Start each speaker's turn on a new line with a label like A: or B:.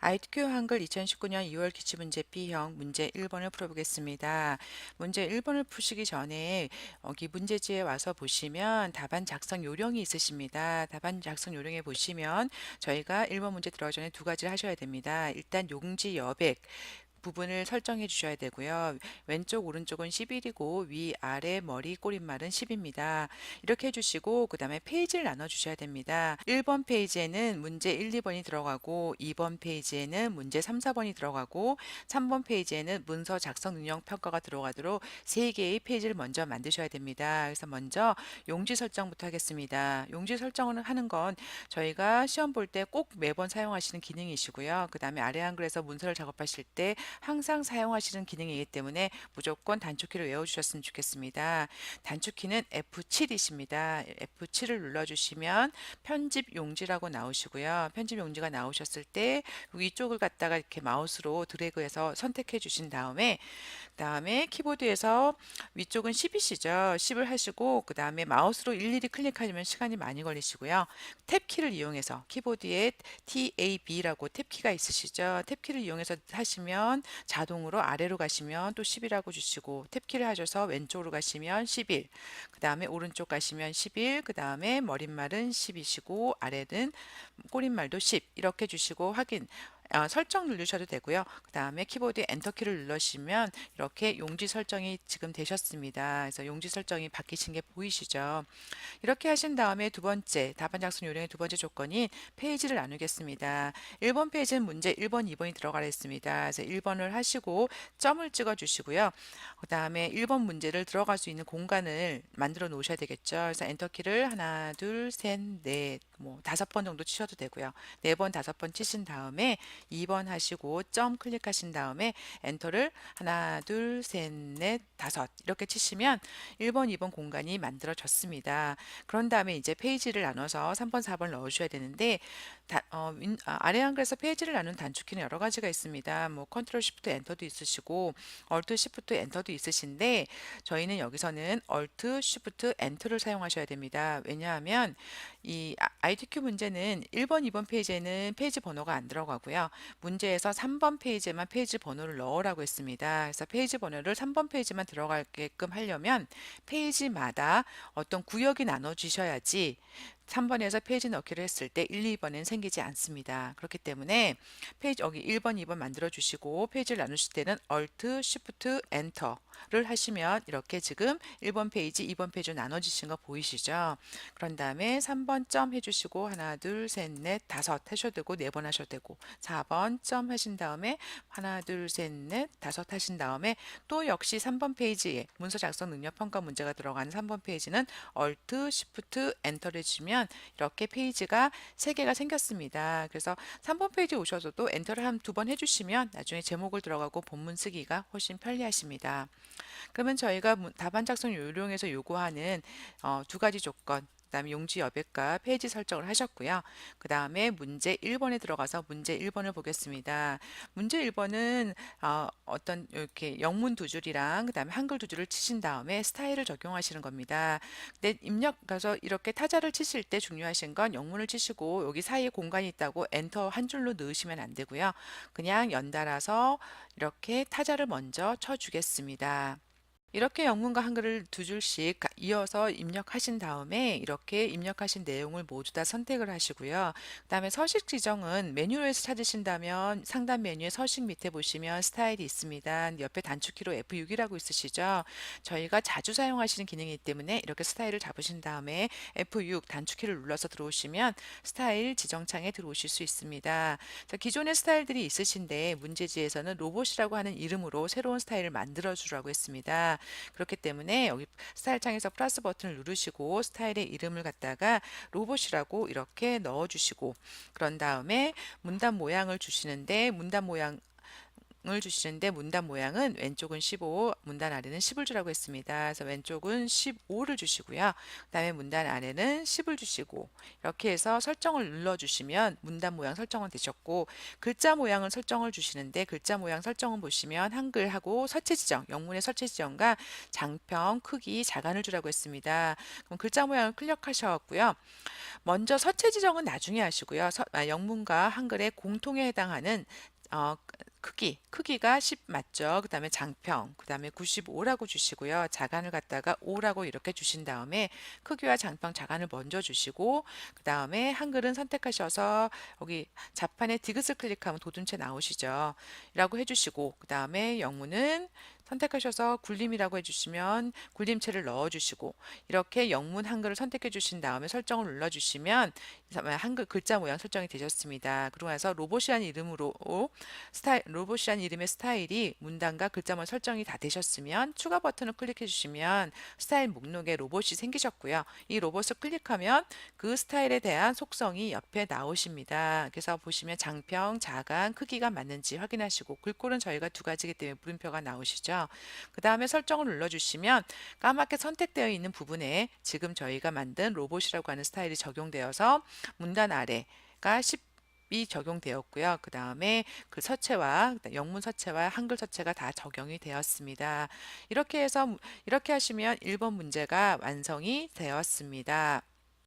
A: ITQ 한글 2019년 2월 기출문제 B형 문제 1번을 풀어보겠습니다. 문제 1번을 푸시기 전에 여기 문제지에 와서 보시면 답안 작성 요령이 있으십니다. 답안 작성 요령에 보시면 저희가 1번 문제 들어가기 전에 두 가지를 하셔야 됩니다. 일단 용지 여백 부분을 설정해 주셔야 되고요. 왼쪽 오른쪽은 11이고 위 아래 머리 꼬릿말은 10입니다. 이렇게 해주시고 그 다음에 페이지를 나눠 주셔야 됩니다. 1번 페이지에는 문제 1, 2번이 들어가고 2번 페이지에는 문제 3, 4번이 들어가고 3번 페이지에는 문서 작성 능력 평가가 들어가도록 3개의 페이지를 먼저 만드셔야 됩니다. 그래서 먼저 용지 설정부터 하겠습니다. 용지 설정을 하는 건 저희가 시험 볼 때 꼭 매번 사용하시는 기능이시고요. 그 다음에 아래 한글에서 문서를 작업하실 때 항상 사용하시는 기능이기 때문에 무조건 단축키를 외워주셨으면 좋겠습니다. 단축키는 F7이십니다. F7을 눌러주시면 편집 용지라고 나오시고요. 편집 용지가 나오셨을 때 위쪽을 갖다가 이렇게 마우스로 드래그해서 선택해 주신 다음에 키보드에서 위쪽은 10이시죠. 10을 하시고 그 다음에 마우스로 일일이 클릭하시면 시간이 많이 걸리시고요. 탭키를 이용해서 키보드에 TAB라고 탭키가 있으시죠. 탭키를 이용해서 하시면 자동으로 아래로 가시면 또 10이라고 주시고 탭키를 하셔서 왼쪽으로 가시면 11, 그 다음에 오른쪽 가시면 11, 그 다음에 머릿말은 10이시고 아래는 꼬릿말도 10 이렇게 주시고 확인 설정 누르셔도 되고요. 그 다음에 키보드에 엔터키를 누르시면 이렇게 용지 설정이 지금 되셨습니다. 그래서 용지 설정이 바뀌신 게 보이시죠? 이렇게 하신 다음에 두 번째 답안 작성 요령의 두 번째 조건인 페이지를 나누겠습니다. 1번 페이지는 문제 1번, 2번이 들어가라 했습니다. 그래서 1번을 하시고 점을 찍어 주시고요. 그 다음에 1번 문제를 들어갈 수 있는 공간을 만들어 놓으셔야 되겠죠. 그래서 엔터키를 하나, 둘, 셋, 넷, 뭐 5번 정도 치셔도 되고요. 4번, 5번 치신 다음에 2번 하시고 점 클릭하신 다음에 엔터를 하나, 둘, 셋, 넷, 5 이렇게 치시면 1번, 2번 공간이 만들어졌습니다. 그런 다음에 이제 페이지를 나눠서 3번, 4번을 넣어주셔야 되는데 아래 한글에서 페이지를 나눈 단축키는 여러 가지가 있습니다. 뭐 컨트롤 쉬프트 엔터도 있으시고 얼트 쉬프트 엔터도 있으신데 저희는 여기서는 얼트 쉬프트 엔터를 사용하셔야 됩니다. 왜냐하면 이 ITQ 문제는 1번, 2번 페이지에는 페이지 번호가 안 들어가고요. 문제에서 3번 페이지에만 페이지 번호를 넣으라고 했습니다. 그래서 페이지 번호를 3번 페이지만 들어가게끔 하려면 페이지마다 어떤 구역이 나눠지셔야지 3번에서 페이지 넣기를 했을 때 1, 2번엔 생기지 않습니다. 그렇기 때문에 페이지 여기 1번, 2번 만들어 주시고 페이지를 나누실 때는 Alt, Shift, Enter를 하시면 이렇게 지금 1번 페이지, 2번 페이지 나눠지신 거 보이시죠? 그런 다음에 3번 점 해주시고 하나, 둘, 셋, 넷, 5 하셔도 되고 4번 하셔도 되고 4번 점 하신 다음에 하나, 둘, 셋, 넷, 5 하신 다음에 또 역시 3번 페이지에 문서 작성 능력 평가 문제가 들어가는 3번 페이지는 Alt, Shift, Enter를 주시면 이렇게 페이지가 3개가 생겼습니다. 그래서 3번 페이지 오셔서도 엔터를 한 2번 해주시면 나중에 제목을 들어가고 본문 쓰기가 훨씬 편리하십니다. 그러면 저희가 답안 작성 요령에서 요구하는 두 가지 조건 그다음에 용지 여백과 페이지 설정을 하셨고요. 그 다음에 문제 1번에 들어가서 문제 1번을 보겠습니다. 문제 1번은 어떤 이렇게 영문 두 줄이랑 그 다음에 한글 두 줄을 치신 다음에 스타일을 적용하시는 겁니다. 근데 가서 이렇게 타자를 치실 때 중요하신 건 영문을 치시고 여기 사이에 공간이 있다고 엔터 한 줄로 넣으시면 안 되고요. 그냥 연달아서 이렇게 타자를 먼저 쳐주겠습니다. 이렇게 영문과 한글을 두 줄씩 이어서 입력하신 다음에 이렇게 입력하신 내용을 모두 다 선택을 하시고요. 그다음에 서식 지정은 메뉴에서 찾으신다면 상단 메뉴에 서식 밑에 보시면 스타일이 있습니다. 옆에 단축키로 F6이라고 있으시죠? 저희가 자주 사용하시는 기능이기 때문에 이렇게 스타일을 잡으신 다음에 F6 단축키를 눌러서 들어오시면 스타일 지정창에 들어오실 수 있습니다. 자, 기존의 스타일들이 있으신데 문제지에서는 로봇이라고 하는 이름으로 새로운 스타일을 만들어 주라고 했습니다. 그렇기 때문에 여기 스타일 창에서 플러스 버튼을 누르시고 스타일의 이름을 갖다가 로봇이라고 이렇게 넣어 주시고 그런 다음에 문단 모양을 주시는데 문단 모양 을 주시는데 문단 모양은 왼쪽은 15, 문단 아래는 10을 주라고 했습니다. 그래서 왼쪽은 15를 주시고요. 그다음에 문단 아래는 10을 주시고 이렇게 해서 설정을 눌러 주시면 문단 모양 설정은 되셨고 글자 모양을 설정을 주시는데 글자 모양 설정은 보시면 한글하고 설체 지정, 영문의 설체 지정과 장평, 크기, 자간을 주라고 했습니다. 그럼 글자 모양을 클릭하셨고요. 먼저 서체 지정은 나중에 하시고요. 영문과 한글의 공통에 해당하는 크기가 10 맞죠? 그 다음에 장평, 그 다음에 95라고 주시고요. 자간을 갖다가 5라고 이렇게 주신 다음에 크기와 장평, 자간을 먼저 주시고 그 다음에 한글은 선택하셔서 여기 자판에 디귿을 클릭하면 도둔체 나오시죠? 라고 해주시고 그 다음에 영문은 선택하셔서 굴림이라고 해주시면 굴림체를 넣어주시고 이렇게 영문 한글을 선택해 주신 다음에 설정을 눌러주시면 한글 글자 모양 설정이 되셨습니다. 그러고 나서 로봇이라는 이름으로 로봇이라는 이름의 스타일이 문단과 글자만 설정이 다 되셨으면 추가 버튼을 클릭해 주시면 스타일 목록에 로봇이 생기셨고요. 이 로봇을 클릭하면 그 스타일에 대한 속성이 옆에 나오십니다. 그래서 보시면 장평, 자간, 크기가 맞는지 확인하시고 글꼴은 저희가 두 가지이기 때문에 물음표가 나오시죠. 그 다음에 설정을 눌러주시면 까맣게 선택되어 있는 부분에 지금 저희가 만든 로봇이라고 하는 스타일이 적용되어서 문단 아래가 10이 적용되었고요. 그 다음에 그 서체와 영문 서체와 한글 서체가 다 적용이 되었습니다. 이렇게 해서 이렇게 하시면 1번 문제가 완성이 되었습니다.